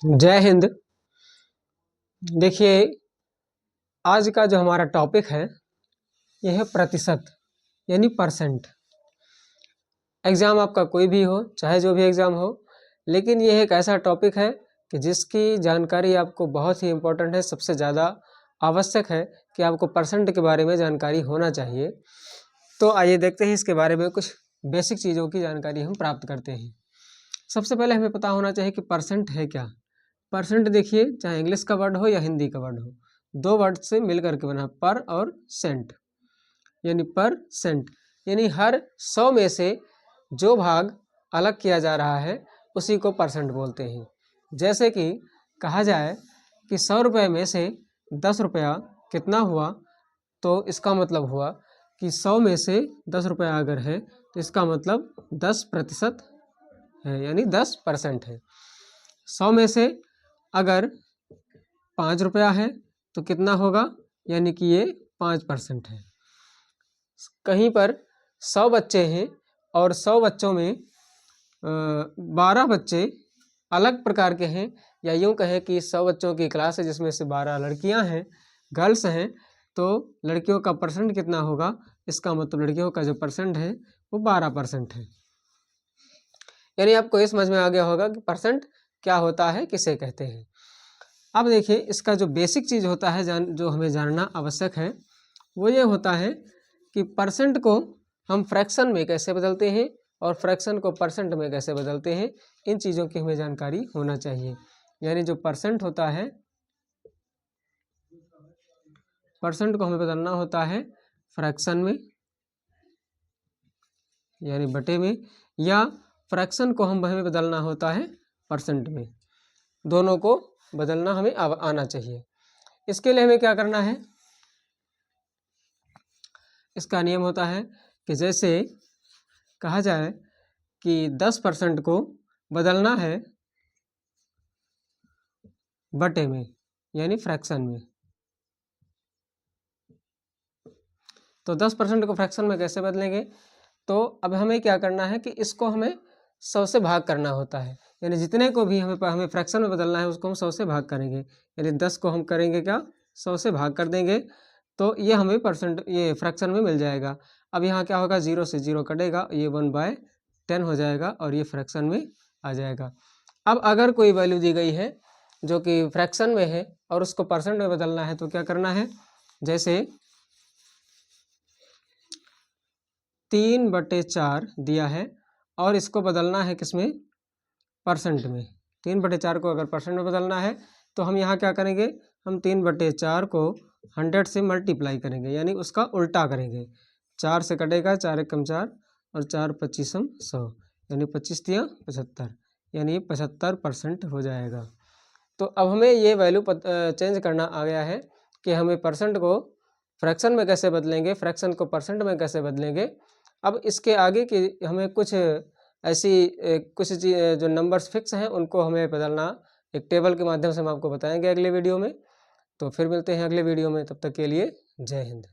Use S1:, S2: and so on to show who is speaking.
S1: जय हिंद। देखिए, आज का जो हमारा टॉपिक है यह है प्रतिशत यानी परसेंट। एग्ज़ाम आपका कोई भी हो, चाहे जो भी एग्ज़ाम हो, लेकिन यह एक ऐसा टॉपिक है कि जिसकी जानकारी आपको बहुत ही इम्पोर्टेंट है। सबसे ज़्यादा आवश्यक है कि आपको परसेंट के बारे में जानकारी होना चाहिए। तो आइए देखते हैं इसके बारे में कुछ बेसिक चीज़ों की जानकारी हम प्राप्त करते हैं। सबसे पहले हमें पता होना चाहिए कि परसेंट है क्या। परसेंट देखिए, चाहे इंग्लिश का वर्ड हो या हिंदी का वर्ड हो, दो वर्ड से मिल करके बना, पर और सेंट। यानी पर सेंट यानी हर 100 में से जो भाग अलग किया जा रहा है उसी को परसेंट बोलते हैं। जैसे कि कहा जाए कि 100 रुपये में से 10 रुपया कितना हुआ, तो इसका मतलब हुआ कि 100 में से 10 रुपया अगर है तो इसका मतलब 10% है, यानी 10% है। 100 में से अगर 5 रुपया है तो कितना होगा, यानी कि ये 5% है। कहीं पर 100 बच्चे हैं और 100 बच्चों में 12 बच्चे अलग प्रकार के हैं, या यूँ कहें कि 100 बच्चों की क्लास है जिसमें से 12 लड़कियां हैं, गर्ल्स हैं, तो लड़कियों का परसेंट कितना होगा, इसका मतलब लड़कियों का जो परसेंट है वो 12% है। यानी आपको ये समझ में आ गया होगा कि परसेंट क्या होता है, किसे कहते हैं। अब देखिए, इसका जो बेसिक चीज़ होता है जो हमें जानना आवश्यक है वो ये होता है कि परसेंट को हम फ्रैक्शन में कैसे बदलते हैं और फ्रैक्शन को परसेंट में कैसे बदलते हैं। इन चीज़ों की हमें जानकारी होना चाहिए। यानी जो परसेंट होता है, परसेंट को हमें बदलना होता है फ्रैक्शन में यानी बटे में, या फ्रैक्शन को हमें बदलना होता है परसेंट में। दोनों को बदलना हमें आना चाहिए। इसके लिए हमें क्या करना है, इसका नियम होता है कि जैसे कहा जाए कि 10% को बदलना है बटे में यानी फ्रैक्शन में, तो 10% को फ्रैक्शन में कैसे बदलेंगे, तो अब हमें क्या करना है कि इसको हमें 100 से भाग करना होता है। यानी जितने को भी हमें फ्रैक्शन में बदलना है उसको हम 100 से भाग करेंगे। यानी 10 को हम करेंगे क्या, 100 से भाग कर देंगे, तो ये हमें ये फ्रैक्शन में मिल जाएगा। अब यहाँ क्या होगा, 0 से 0 कटेगा, ये 1/10 हो जाएगा और ये फ्रैक्शन में आ जाएगा। अब अगर कोई वैल्यू दी गई है जो कि फ्रैक्शन में है और उसको परसेंट में बदलना है तो क्या करना है, जैसे 3/4 दिया है और इसको बदलना है किसमें, परसेंट में। 3/4 को अगर परसेंट में बदलना है तो हम यहाँ क्या करेंगे, हम 3/4 को 100 से मल्टीप्लाई करेंगे, यानी उसका उल्टा करेंगे। 4 से कटेगा, 4 एकम 4 और 4 पच्चीसम 100, यानी 25 तिया 75, यानी 75% हो जाएगा। तो अब हमें ये वैल्यू चेंज करना आ गया है कि हमें परसेंट को फ्रैक्शन में कैसे बदलेंगे, फ्रैक्शन को परसेंट में कैसे बदलेंगे। अब इसके आगे की हमें कुछ ऐसी कुछ जो नंबर्स फिक्स हैं उनको हमें बदलना एक टेबल के माध्यम से हम आपको बताएंगे अगले वीडियो में। तो फिर मिलते हैं अगले वीडियो में, तब तक के लिए जय हिंद।